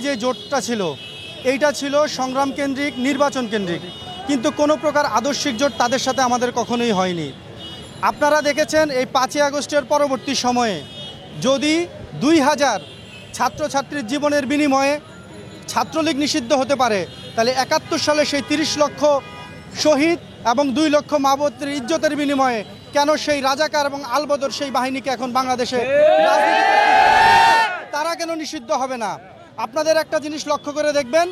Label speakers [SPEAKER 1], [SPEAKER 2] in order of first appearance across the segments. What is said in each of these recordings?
[SPEAKER 1] যে জোটটা ছিল এইটা ছিল সংগ্রাম কেন্দ্রিক, নির্বাচন কেন্দ্রিক, কিন্তু কোনো প্রকার আদর্শিক জোট তাদের সাথে আমাদের কখনোই হয়নি। আপনারা দেখেছেন এই 5ই আগস্টের পরবর্তী সময়ে যদি 2000 ছাত্রছাত্রীর জীবনের বিনিময়ে ছাত্রলীগ নিষিদ্ধ হতে পারে, তাহলে 71 সালে সেই 30 লক্ষ শহীদ এবং 2 লক্ষ মাবতের ইজ্জতের বিনিময়ে কেন সেই রাজাকার এবং আলবদর সেই বাহিনীকে এখন বাংলাদেশে তারা কেন নিষিদ্ধ হবে না? আপনাদের একটা জিনিস লক্ষ্য করে দেখবেন,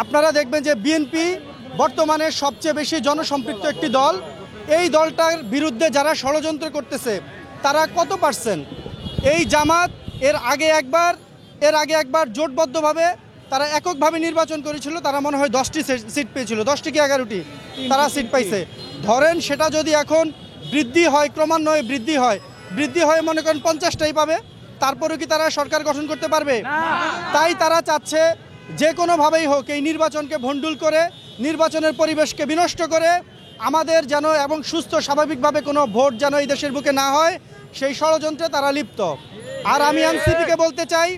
[SPEAKER 1] আপনারা দেখবেন যে বিএনপি বর্তমানে সবচেয়ে বেশি জনসম্পৃক্ত একটি দল। এই দলটার বিরুদ্ধে যারা ষড়যন্ত্র করতেছে তারা কত পার্সেন্ট? এই জামাত এর আগে একবার জোটবদ্ধভাবে তারা এককভাবে নির্বাচন করেছিল, তারা মনে হয় 10টি সিট পেয়েছিল, 10টি কি 11টি তারা সিট পাইছে। ধরেন সেটা যদি এখন বৃদ্ধি হয়, ক্রমান্বয়ে বৃদ্ধি হয় মনে করেন 50টাই পাবে, তারপরেও কি তারা সরকার গঠন করতে পারবে? তাই তারা চাচ্ছে যে কোনোভাবেই হোক এই নির্বাচনকে ভণ্ডুল করে, নির্বাচনের পরিবেশকে বিনষ্ট করে আমাদের যেন এবং সুস্থ স্বাভাবিকভাবে কোনো ভোট যেন এই দেশের বুকে না হয়, সেই ষড়যন্ত্রে তারা লিপ্ত। আর আমি এনসিপিকে বলতে চাই,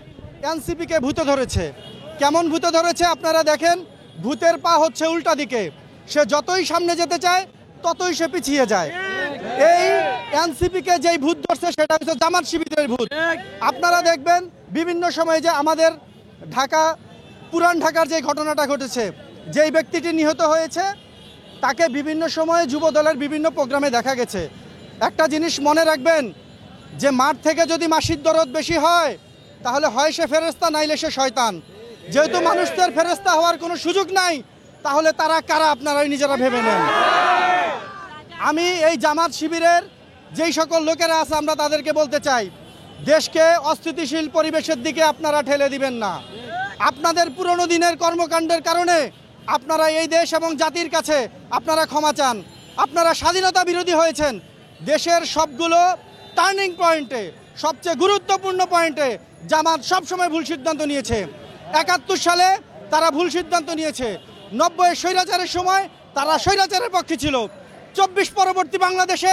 [SPEAKER 1] এনসিপিকে ভূতে ধরেছে। কেমন ভূতে ধরেছে আপনারা দেখেন, ভূতের পা হচ্ছে উল্টা দিকে, সে যতই সামনে যেতে চায় ততই সে পিছিয়ে যায়। এই এনসিপিকে যেই ভূত ধরছে সেটা হচ্ছে জামাত শিবিরের ভূত। আপনারা দেখবেন বিভিন্ন সময়ে যে আমাদের পুরান ঢাকার যে ঘটনাটা ঘটেছে, যেই ব্যক্তিটি নিহত হয়েছে তাকে বিভিন্ন সময়ে যুব দলের বিভিন্ন প্রোগ্রামে দেখা গেছে। একটা জিনিস মনে রাখবেন যে মাঠ থেকে যদি মাসির দরদ বেশি হয় তাহলে হয় সে ফেরেশতা, নাইলে সে শয়তান। যেহেতু মানুষদের ফেরেশতা হওয়ার কোনো সুযোগ নাই, তাহলে তারা কারা আপনারাই নিজেরা ভেবে নেন। আমি এই জামাত শিবিরের যেই সকল লোকেরা আছে আমরা তাদেরকে বলতে চাই, দেশকে অস্থিতিশীল পরিবেশের দিকে আপনারা ঠেলে দিবেন না। আপনাদের পুরনো দিনের কর্মকাণ্ডের কারণে আপনারা এই দেশ এবং জাতির কাছে আপনারা ক্ষমা চান। আপনারা স্বাধীনতা বিরোধী হয়েছেন। দেশের সবগুলো টার্নিং পয়েন্টে, সবচেয়ে গুরুত্বপূর্ণ পয়েন্টে জামাত সবসময় ভুল সিদ্ধান্ত নিয়েছে। 71 সালে তারা ভুল সিদ্ধান্ত নিয়েছে। 90 স্বৈরাচারের সময় তারা স্বৈরাচারের পক্ষে ছিল। 24 পরবর্তী বাংলাদেশে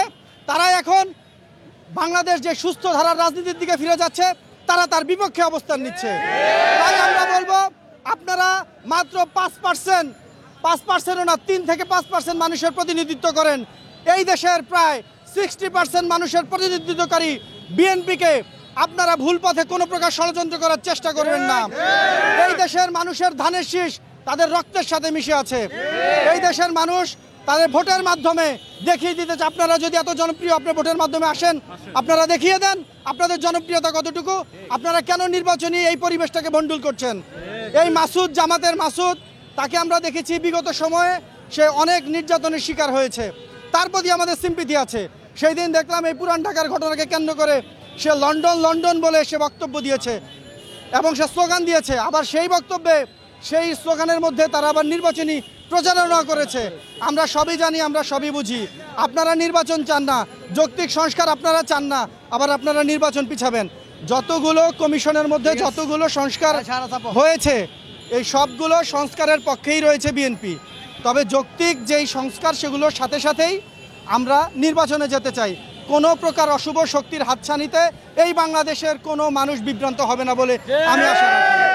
[SPEAKER 1] তারা এখন বাংলাদেশ যে সুস্থ ধারার রাজনীতির দিকে ফিরে যাচ্ছে, তারা তার বিপক্ষে অবস্থান নিচ্ছে। তাই আমরা বলবো, আপনারা মাত্র 5%ও না, 3 থেকে 5% মানুষের প্রতিনিধিত্ব করেন। এই দেশের প্রায় 60% মানুষের প্রতিনিধিত্বকারী বিএনপিকে আপনারা ভুল পথে কোনো প্রকার ষড়যন্ত্র করার চেষ্টা করবেন না। এই দেশের মানুষের ধানের শীষ তাদের রক্তের সাথে মিশে আছে। এই দেশের মানুষ তাদের ভোটের মাধ্যমে দেখিয়ে দিতেছে, আপনারা যদি এত জনপ্রিয়, আপনি ভোটের মাধ্যমে আসেন, আপনারা দেখিয়ে দেন আপনাদের জনপ্রিয়তা কতটুকু। আপনারা কেন নির্বাচনী এই পরিবেশটাকে ভণ্ডুল করছেন? এই মাসুদ, জামাতের মাসুদ, তাকে আমরা দেখেছি বিগত সময়ে সে অনেক নির্যাতনের শিকার হয়েছে, তার প্রতি আমাদের সিম্পিথি আছে। সেই দিন দেখলাম এই পুরান ঢাকার ঘটনাকে কেন্দ্র করে সে লন্ডন বলে সে বক্তব্য দিয়েছে এবং সে স্লোগান দিয়েছে। আবার সেই বক্তব্যে, সেই স্লোগানের মধ্যে তারা আবার নির্বাচনী প্রচারণা করেছে। আমরা সবই জানি, আমরা সবই বুঝি। আপনারা নির্বাচন চান না, যৌক্তিক সংস্কার আপনারা চান না, আবার আপনারা নির্বাচন পিছাবেন। যতগুলো কমিশনের মধ্যে যতগুলো সংস্কার হয়েছে, এই সবগুলো সংস্কারের পক্ষেই রয়েছে বিএনপি। তবে যৌক্তিক যেই সংস্কার সেগুলোর সাথে সাথেই আমরা নির্বাচনে যেতে চাই। কোনো প্রকার অশুভ শক্তির হাতছানিতে এই বাংলাদেশের কোনো মানুষ বিভ্রান্ত হবে না বলে আমি আশা রাখি।